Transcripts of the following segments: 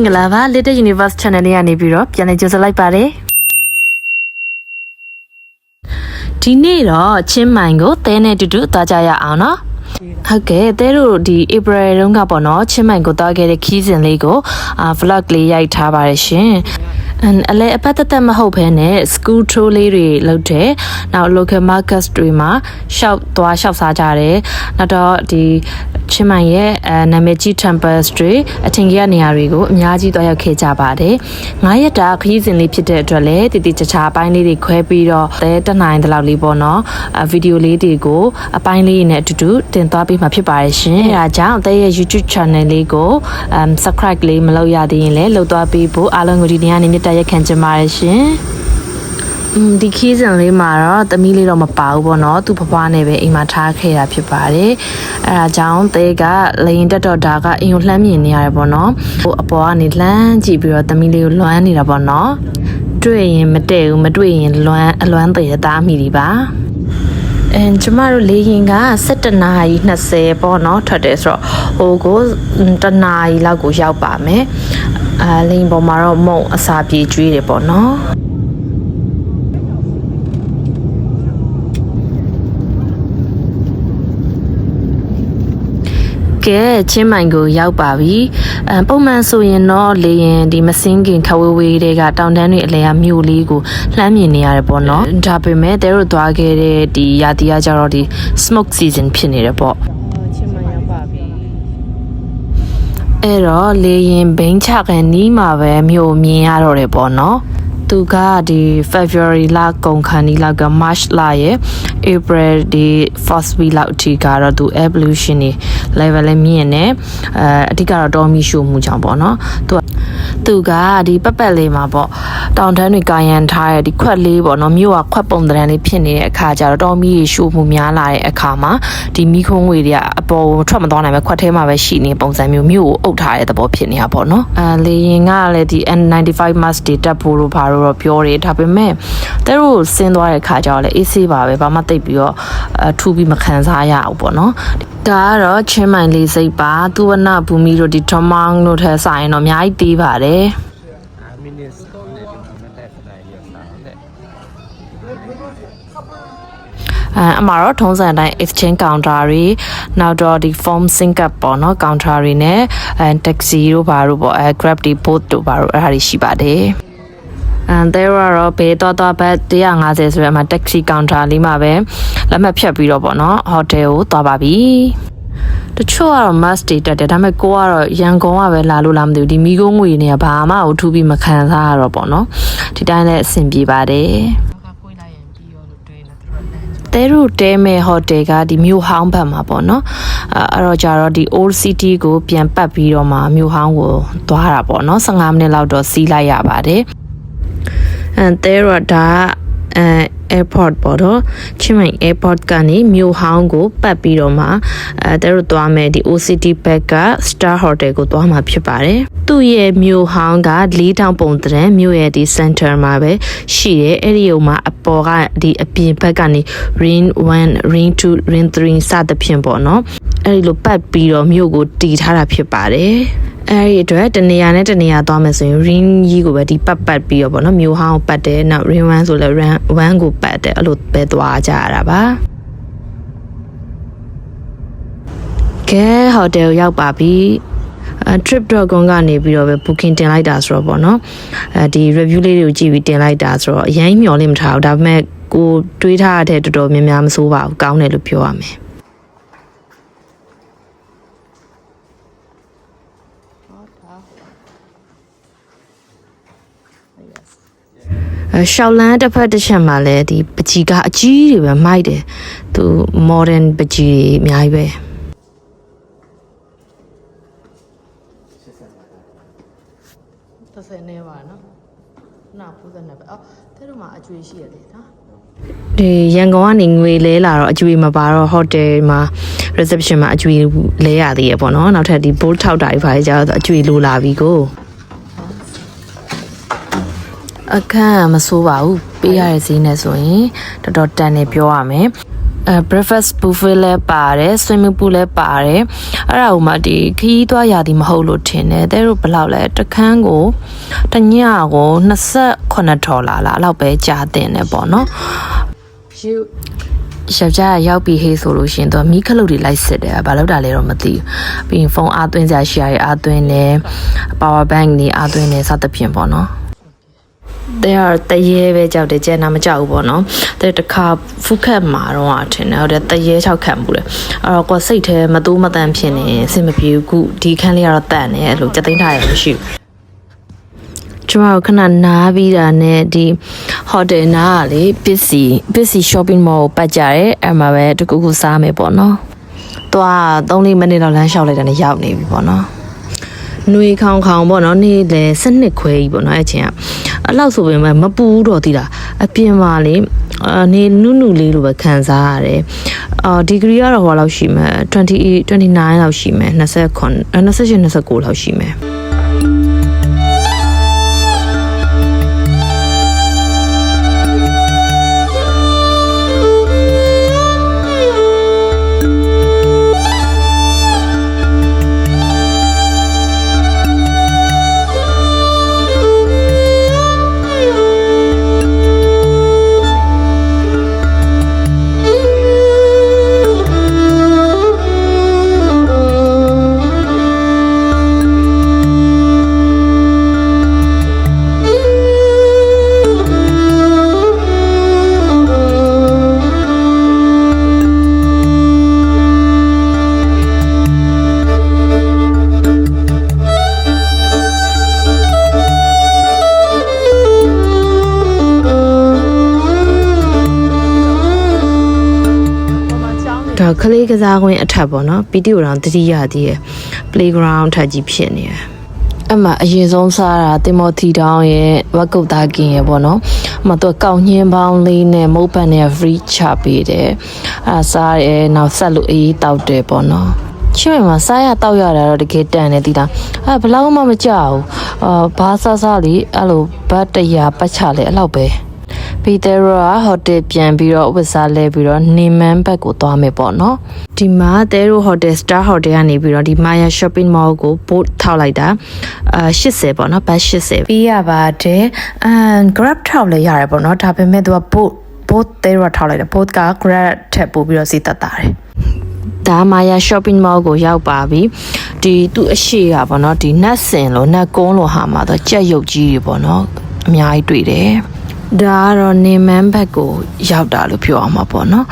င်္ဂလာပါ Little Universe Channel လေးကနေပြီးတော့ပြန်လည်ကြိုဆိုလိုက်ပါတယ်ဒီနေ့တော့ချင်းမိုင်ကိုသဲနဲ့တူတူသွားကြရအောင်နော်ဟုတ်ကဲ့သဲတို့ဒီ April တုန်းကပေါ့နော်ချင်းမိုင်ကိုသွားခဲ့တဲ့ခီးစဉ်လေးကိုvlog လေးရိုက်ထားပါတယ်ရှင်အလဲအပတ်သက်မဟုတ်ဘဲနဲ့ school tour လေးတွေလုပ်တယ်နောက် local markets တွေမှာရှောက်စားကြတယ်နောက်တော့ဒီချင်းမိုင်ရဲ့နာမည်ကြီး temples တွေအထင်ကြီးနေရာတွေကိုအများကြီးသွားရောက်ခဲ့ကြပါတယ်9ရက်တာခရီးစဉ်လေးဖြစ်တဲ့အတွက်လည်းတည်တည်ချာချာအပိုင်းလေးတွေခွဲပြီးတော့တက်နိုင်တဲ့လောက်လေးပေါ့နော်ဗီဒီယိုလေးတွေကိုအပိုင်းလေးနဲ့အတူတူတင်သွားပေးမှာဖြစ်ပါတယ်ရှင်အဲဒါကြောင့်တဲ့ရဲ့ YouTube channel လေးကိုsubscribe လေးမလုပ်ရသေးရင်လည်းလုပ်သွားပေးဖို့အားလုံးကိုဒီနေ့ကနေမြတ်ရက်ခံချင်ပါတယ်ရှင်ဒီခီးစဉ်လေးမှာတော့သမီးလေးတော့မပါဘူးပေါ့နော်သူ့ဖွားနဲ့ပဲအိမ်မှာထားခဲ့တာဖြစ်ပါတယ်အဲဒါကြောင့်တဲကလေရင်တက်တော့ဒါကအင်ကိုလှမ်းမြင်နေရတယ်ပေါ့နော်ဟိုအပေါ်ကနေလှမ်းကြည့်ပြီးတော့သမီးလေးကိုလွမ်းနေတာပေါ့နော်တွေ့ရင်မတည့်ဘူးမတွေ့ရင်အလွမ်းသေးတာမိဒီပါကျမတို့လေရင်က17နာရီ20ပေါ့နော်ထွက်တယ်ဆိုတော့ဟိုကို1နာရီလောက်ကိုရောက်ပါမယ်လေရင်ပေါ်မှာတော့မုံအစာပြေးကျွေးတယ်ပေါ့နော်ကဲချင်းမိုင်ကိုရောက်ပါပြီပုံမှန်ဆိုရင်တော့လေရင်ဒီမစင်းခင်ခဝေးဝေးတွေကတောင်တန်းတွေအလဲအမြို့လေးကိုလှမ်းမြင်နေရတယ်ပေါ့နော်ဒါပေမဲ့တဲတို့သွားခဲ့တဲ့ဒီရာသီကကြတော့ဒီ smoke season ဖြစ်နေတယ်ပေါ့ချင်းမိုင်ရောက်ပါပြီအဲ့တော့လေရင်ဘိန်းချကန်နီးမှာပဲမြို့မြင်ရတော့တယ်ပေါ့နော်သူကဒီ February လကုန်ခါနီးလောက်က March လရဲ့ April ဒီ first week လောက်အထိကတော့သူ air pollution တွေ level လည်းမြင့်နေအဓိကတော့တော်မီရှို့မှုကြောင့်ပေါ့နော်သူကဒီပတ်လေးမှာပေါ့တောင်တန်းတွေကာရန်ထားတဲ့ဒီခွက်လေးပေါ့နော်မြို့ကခွက်ပုံတန်းလေးဖြစ်နေတဲ့အခါကျတော့တော်မီရှို့မှုများလာတဲ့အခါမှာဒီမီးခုံးငွေတွေကအပေါ်ထွက်မသွားနိုင်ပဲခွက်ထဲမှာပဲရှိနေပုံစံမျိုးမြို့ကိုအုပ်ထားတဲ့သဘောဖြစ်နေတာပေါ့နော်လေရင်ကလည်းဒီ N95 mask တွေတက်ဖို့လို့ဘာလို့တော့ပြောတယ်ဒါပေမဲ့တဲတို့ဆင်းသွားတဲ့အခါကျတော့လည်းအေးဆေးပါပဲဘာမှသိပ်ပြီးတော့ထူပြီးမခံစားရအောင်ပေါ့နော်ဒါကတော့ချင်းမိုင်လေးစိတ်ပါသူဝနဘူမီတို့ဒီထမောင်းတို့ထဲဆိုင်တော့အများကြီးသေးပါတယ်အမှာတော့ထုံးစံအတိုင်း exchange counter တွေနောက်တော့ဒီ form sync up ပေါ့နော် counter တွေနဲ့taxi တို့ဘာတို့ပေါ့ grab တွေ boat တို့ဘာတို့အဲ့ဒါတွေရှိပါတယ်there are ဘေးတော့ဘတ်150ဆိုရမှာ taxi counter လေးမှာပဲလက်မှတ်ဖြတ်ပြီးတော့ပေါ့နော် hotel ကိုသွားပါပြီတချို့ကတော့ mask တွေတက်တယ်ဒါပေမဲ့ကိုကတော့ရန်ကုန်ကပဲလာလို့လားမသိဘူးဒီမီးကုန်းငွေနေကဘာမှထူးပြီးမခံစားရတော့ပေါ့နော်ဒီတိုင်းလည်းအဆင်ပြေပါတယ်တဲရူတဲမဲဟိုတယ်ကဒီမြို့ဟောင်းဘက်မှာပေါ့နော်အဲ့တော့ကြတော့ဒီ old city ကိုပြန်ပတ်ပြီးတော့မှမြို့ဟောင်းကိုသွားတာပေါ့နော်15မိနစ်လောက်တော့စီးလိုက်ရပါတယ်တဲရဒါ airport ပေါ့တော့ချင်းမိုင် airport ကနေမြို့ဟောင်းကိုပတ်ပြီးတော့မှတဲတို့သွားမယ်ဒီ OCT ဘက်က Star Hotel ကိုသွားမှာဖြစ်ပါတယ်သူ့ရဲ့မြို့ဟောင်းက4000ပုံတန်းမြို့ရဲ့ဒီ center မှာပဲရှိတယ်အဲ့ဒီဟိုမှာအပေါ်ကဒီအပြင်ဘက်ကနေ Ring 1 Ring 2 Ring 3စသဖြင့်ပေါ့နော်အဲ့ဒီလိုပတ်ပြီးတော့မြို့ကိုတည်ထားတာဖြစ်ပါတယ်အဲ့ဒီအတွက်တနေရာနဲ့တနေရာသွားမယ်ဆိုရင် ring ကြီးကိုပဲဒီပတ်ပြီးတော့ပေါ့နော်မြို့ဟောင်းကိုပတ်တယ်နောက် ring 1ဆိုလဲ ring 1ကိုပတ်တယ်အဲ့လိုပဲသွားကြရတာပါကဲ hotel ရောက်ပါပြီtrip.com ကနေပြီးတော့ပဲ booking တင်လိုက်တာဆိုတော့ပေါ့နော်ဒီ review လေးတွေကိုကြည့်ပြီးတင်လိုက်တာဆိုတော့အရင်မျှော်လင့်မထားဘူးဒါပေမဲ့ကိုတွေးထားတဲ့တော်တော်များများမစိုးပါဘူးကောင်းတယ်လို့ပြောရမယ်ရှောက်လန်းတစ်ဖက်တစ်ချက်မှာလည်းဒီပကြီးကအကြီးတွေပဲမိုက်တယ်သူ modern ပကြီးတွေအများကြီးပဲ30နေပါနော်နောက်90နေပဲအော်တဲ့တို့မှာအကျွေးရှိရတယ်နော်ဒီရန်ကုန်ကနေငွေလဲလာတော့အကျွေးမပါတော့ hotel မှာ reception မှာအကျွေးလဲရသေးရပေါ့နော်နောက်ထပ်ဒီ bolt ထောက်တာကြီးဖားကြတော့အကျွေးလိုလာပြီကိုအခန်းမဆိုးပါဘူးပေးရတဲ့ဈေးနဲ့ဆိုရင်တော်တော်တန်နေပြောရမယ် breakfast buffet လဲပါတယ် swimming pool လဲပါတယ်အဲ့ဒါဟိုမှာဒီခရီးသွားရသည်မဟုတ်လို့ထင်တယ်တဲတို့ဘယ်လောက်လဲတခန်းကိုတညကို$28လားအဲ့လောက်ပဲကြာတင်တယ်ပေါ့နော်ယောက်ျားရောက်ပြီးဟေးဆိုလို့ရှင်သူကမီးခလုတ်တွေလိုက်စစ်တယ်ဘာလို့တာလဲတော့မသိဘူးပြီးရင်ဖုန်းအားသွင်းစရာရှိရအားသွင်းတယ် power bank တွေအားသွင်းတယ်စသဖြင့်ပေါ့နော်တဲ့တရေပဲကြောက်တယ်ကျန်တာမကြောက်ဘူးပေါ့နော်တဲ့တခါဖုခက်မှာတော့ထင်တယ်ဟုတ်တယ်တရေ6ခန့်ဘူးလေအဲ့တော့ကိုစိတ်ထဲမတိုးမတန်ဖြစ်နေအဆင်မပြေဘူးခုဒီခန်းလေးကတော့တန့်နေအဲ့လိုစက်သိမ်းထားရမရှိဘူးကျမတို့ခဏနားပြီးတာနဲ့ဒီဟိုတယ်နားကလေပစ္စည်း shopping mall ကိုပတ်ကြတယ်အဲ့မှာပဲတကူကူစားမယ်ပေါ့နော်သွား3-4မိနစ်တော့လမ်းလျှောက်လိုက်တာနဲ့ရောက်နေပြီပေါ့နော်နှွေခေါင်ပေါ့နော်နေ့လေ7ခွဲကြီးပေါ့နော်အဲ့ချင်းကအဲ့လောက်ဆိုပေမဲ့မပူတော့သေးတာအပြင်မှာလေနေနုလေးလိုပဲခံစားရတယ်ဒီဂရီကတော့ဟိုလောက်ရှိမယ်29လောက်ရှိမယ်29 29လောက်ရှိမယ်ခလေးကစားကွင်းအထက်ပေါ့နော်ပီတီကိုတောင်တတိယတည်းရဲ့ playground ထက်ကြီးဖြစ်နေတယ်အမှအရင်ဆုံးစားတာတင်မော်သီတောင်းရဲ့ဝက်ကုတ်သားကင်ရဲ့ပေါ့နော်အမှသူကကောက်ညင်းပေါင်းလေးနဲ့မုတ်ပန်နဲ့ free ချပေးတယ်အဲ့စားရဲနောက်ဆက်လို့အေးတောက်တယ်ပေါ့နော်ချင်းမှာစားရတောက်ရတာတော့တကယ်တန်နေသီးတာအဲ့ဘလောက်မှမကြောက်ဘူးဘာစားလေးအဲ့လိုဘတ်100ပတ်ချလဲအဲ့လောက်ပဲပီတာရောဟိုတယ်ပြန်ပြီးတော့ဝစ်စားလဲပြီးတော့နေမန်းဘက်ကိုသွားမယ်ပေါ့နော်ဒီမှာတဲရိုဟိုတယ် Star Hotel ကနေပြီးတော့ဒီ Maya Shopping Mall ကို boat ထောက်လိုက်တာ80ပေါ့နော်ဘတ်80ပြီးရပါတယ်Grab ထောက်လဲရတယ်ပေါ့နော်ဒါပေမဲ့သူက boat တဲရိုထောက်လိုက်တယ် boat က Grab ထက်ပို့ပြီးတော့စီးတက်တာတယ်ဒါ Maya Shopping Mall ကိုရောက်ပါပြီဒီသူ့အရှိကပေါ့နော်ဒီနတ်စင်လို့နတ်ကုန်းလို့ဟာမှာတော့ကြက်ရုပ်ကြီးတွေပေါ့နော်အများကြီးတွေ့တယ်ဒါကတော့နေမန်းဘက်ကိုရောက်တာလို့ပြောအောင်ပါပေါ့နော်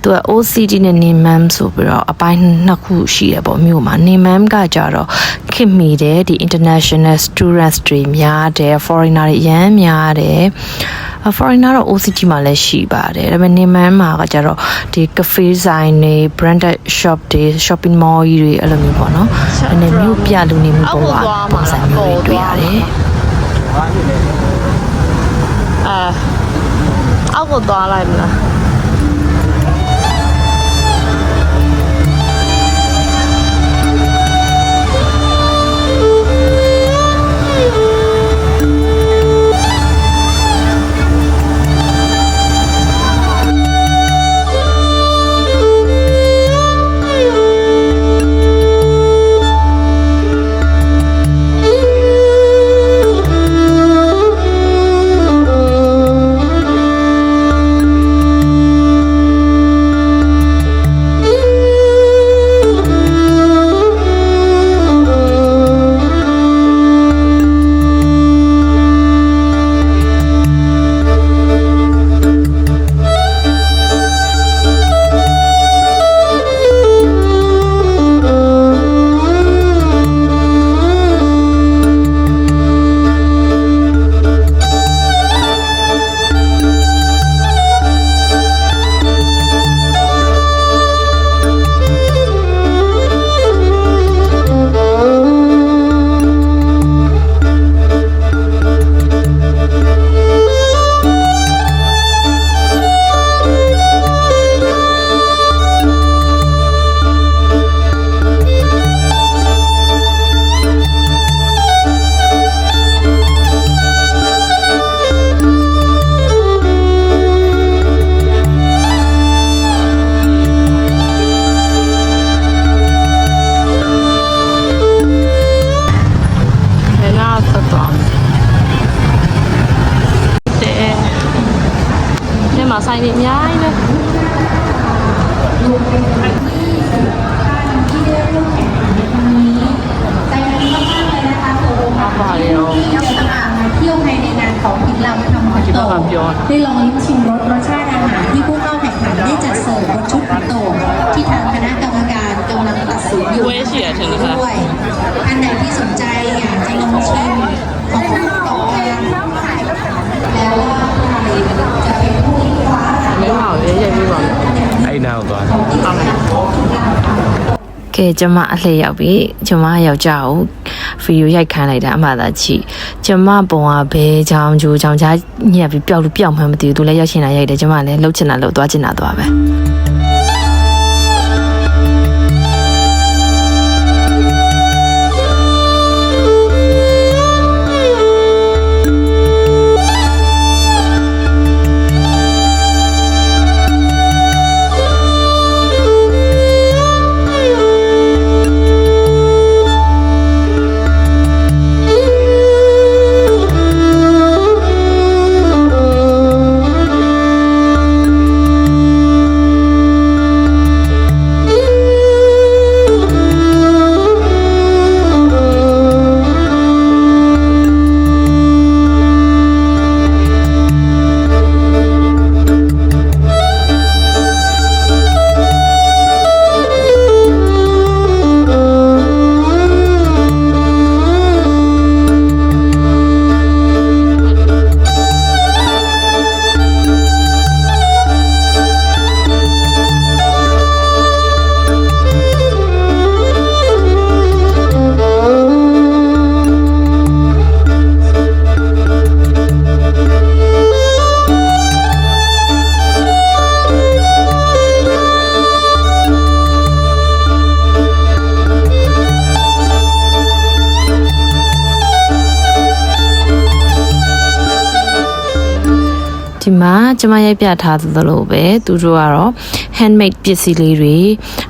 သူက OCD နဲ့နေမန်းဆိုပြီးတော့အပိုင်းနှစ်ခုရှိရပေါ့မြို့မှာနေမန်းကကြတော့ခင်မီတယ်ဒီ international students တွေများတယ် foreigner တွေအများများတယ် foreigner တော့ OCD မှာလည်းရှိပါတယ်ဒါပေမဲ့နေမန်းမှာကကြတော့ဒီ cafe ဆိုင်တွေ branded shop တွေ shopping mall ကြီးတွေအဲ့လိုမျိုးပေါ့နော်အနေမျိုးပြလူနေမှုပုံစံမျိုးတွေတွေ့ရတယ်အောက်ကိုသွားလိုက်မလား ဆိုင်တွေအများကြီးပဲ เที่ยวภายในงานของกินเราทำขันโตได้ลองลิ้มชิมรสชาติอาหารที่ผู้เข้าแข่งขันได้จัดเสิร์ฟบนชุดขันโตที่ทางคณะกรรมการกำลังตัดสินอยู่ด้วยอันไหนที่สนใจอยากจะลองชิมของผู้ประกอบการแล้วว่าใครจะเป็นผู้คว้า မင်းပါလေရိုက်ပြီးပါမယ် အဲ့နောက်သွား ကဲကျမအလှည့်ရောက်ပြီကျမယောက်ျားကိုဗီဒီယိုရိုက်ခိုင်းလိုက်တာအမှသာချီကျမပုံကဘဲချောင်းဂျိုးချောင်းချာညက်ပြီးပျောက်လို့ပျောက်မှန်းမသိဘူးသူလည်းရောက်ရှင်လာရိုက်တယ်ကျမလည်းလှုပ်ချင်တာလှုပ်သွားချင်တာသွားပဲဒီမှာကျမရိုက်ပြထားသလိုပဲသူတို့ကတော့ handmade ပစ္စည်းလေးတွေ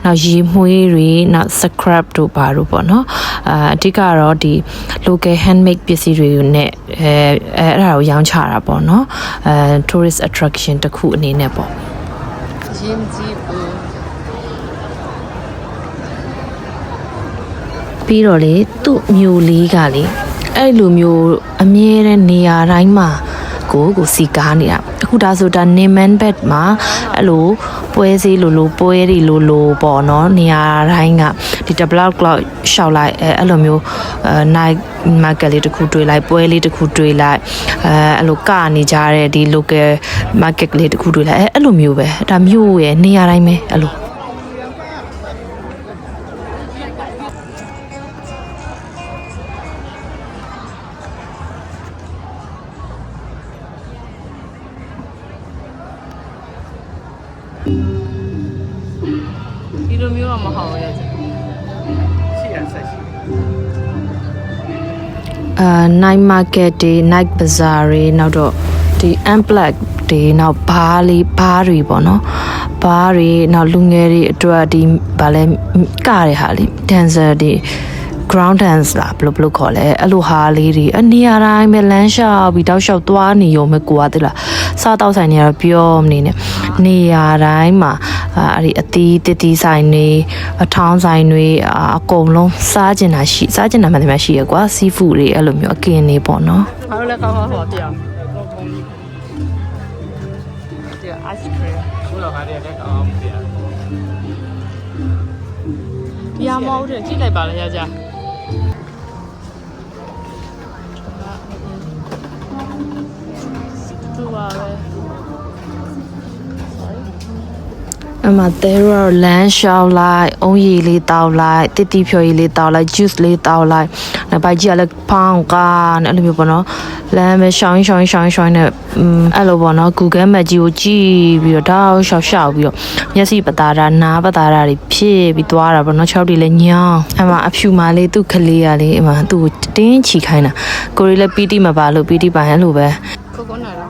နောက်ရေမွှေးတွေနောက် scrap တို့ပါတို့ပေါ့နော်အဓိကတော့ဒီ local handmade ပစ္စည်းတွေနဲ့အဲ့ဒါကိုရောင်းချတာပေါ့နော်tourist attraction တစ်ခုအနေနဲ့ပေါ့ရင်းကြီးဘူးပြီးတော့လေသူ့မျိုးလေးကလေအဲ့လိုမျိုးအမြဲတမ်းနေရာတိုင်းမှာကိုစီကားနေတာအခုဒါဆိုတာနေမန်ဘက်မှာအဲ့လိုပွဲစည်းလိုပွဲတွေလိုပေါ့နော်နေရာတိုင်းကဒီတဘလောက်လောက်ရှောက်လိုက်အဲ့လိုမျိုးnight market လေးတစ်ခုတွေ့လိုက်ပွဲလေးတစ်ခုတွေ့လိုက်အဲ့လိုကနေကြတဲ့ဒီ local market လေးတစ်ခုတွေ့လိုက်အဲ့လိုမျိုးပဲဒါမျိုးရဲ့နေရာတိုင်းပဲအဲ့လိုဒီလိုမျိုးတော့မဟုတ်ရဲ့ရှိရဆက်ရှိnight market တွေ night bazaar တွေနောက်တော့ဒီ unplugged တွေနောက်ဘားတွေပေါ့နော်ဘားတွေနောက်လူငယ်တွေအတွက်ဒီဗာလဲကတဲ့ဟာလေး dancer တွေ ground dance လားဘယ်လိုခေါ်လဲအဲ့လိုဟာလေးတွေအနေရာတိုင်းပဲလမ်းလျှောက်ပြီးတောက်လျှောက်သွားနေရုံပဲကိုကသိလားစားတောက်ဆိုင်တွေကတော့ပြောမနေနဲ့နေရာတိုင်းမှာအဲ့ဒီအသီးတီးဆိုင်တွေအထောင်းဆိုင်တွေအကုန်လုံးစားကျင်တာမှန်တယ်မရှိရကွာ seafood တွေအဲ့လိုမျိုးအကင်တွေပေါ့နော်အားလည်းကောင်းဟောတရားice cream ဘုရားကားတဲ့ကောင်းပြရမောင်းတယ်ကြည့်လိုက်ပါလေရကြတူပါပဲအမသေးရလမ်းလျှောက်လိုက်အုံးရည်လေးတောက်လိုက်တီဖြော်ရည်လေးတောက်လိုက် juice လေးတောက်လိုက်နောက်ပိုင်းကြီးကလည်းဖောင်းကားနဲ့အဲ့လိုမျိုးပေါ့နော်လမ်းပဲရှောင်းနဲ့အဲ့လိုပေါ့နော် Google Map ကြီးကိုကြည့်ပြီးတော့တောက်ရှောက်ပြီးတော့မျက်စိပတာတာနားပတာတာတွေဖြစ်ပြီးသွားတာပေါ့နော်6တွေလည်းညောင်းအမအဖြူမလေးသူ့ကလေးကလေအမသူ့ကိုတင်းချီခိုင်းတာကိုရီလည်းပီတီမပါလို့ပီတီပါရင်လို့ပဲကိုကောနာလား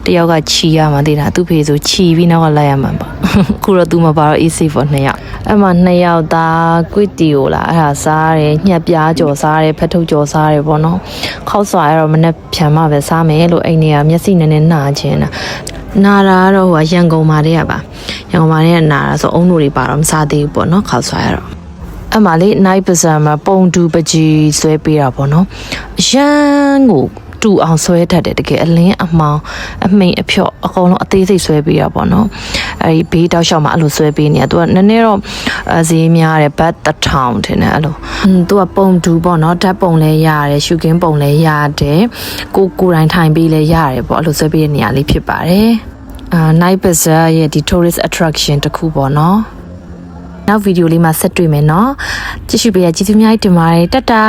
တယောက်ကချီရမှာတည်တာသူ့ဖေဆိုချီပြီးနောက်ကလိုက်ရမှာပေါ့အခုတော့သူမပါတော့ easy for 2 ယောက်အဲ့မှာ2ယောက်သားကွစ်တီကိုလာအဲ့ဒါစားတယ်ညက်ပြားကြော်စားတယ်ဖက်ထုတ်ကြော်စားတယ်ပေါ့နော်ခောက်ဆွာရတော့မနဲ့ဖြန်မှပဲစားမယ်လို့အိမ်နေရမျက်စိနည်းနည်းနှာခြင်းနာတာတော့ဟိုရန်ကုန်မှာတည်းရပါရန်ကုန်မှာတည်းနာတာဆိုအုံတို့တွေပါတော့မစားသေးဘူးပေါ့နော်ခောက်ဆွာရတော့အမလေး night bazaar မှာပုံတူပကြီးဆွဲပေးတာပေါ့နော်ရန်ကိုတူအောင်ဆွဲတတ်တယ်တကယ်အလင်းအမောင်အမိန်အဖြော့အကုန်လုံးအသေးစိတ်ဆွဲပေးတာပေါ့နော်အဲဒီဘေးတောက်လျှောက်မှာအဲ့လိုဆွဲပေးနေတာသူကနည်းနည်းတော့ဈေးများတယ်ဘတ်1000ထင်တယ်အဲ့လိုသူကပုံတူပေါ့နော်ဓာတ်ပုံလည်းရတယ်ရှုခင်းပုံလည်းရတယ်ကိုယ်တိုင်ထိုင်ပေးလည်းရတယ်ပေါ့အဲ့လိုဆွဲပေးတဲ့နေရာလေးဖြစ်ပါတယ်night bazaar ရဲ့ဒီ tourist attraction တခုပေါ့နော်နောက်ဗီဒီယိုလေးမှာဆက်တွေ့မယ်နော်ကြည့်ရှုပေးရကျေးဇူးအများကြီးတင်ပါတယ်တတာ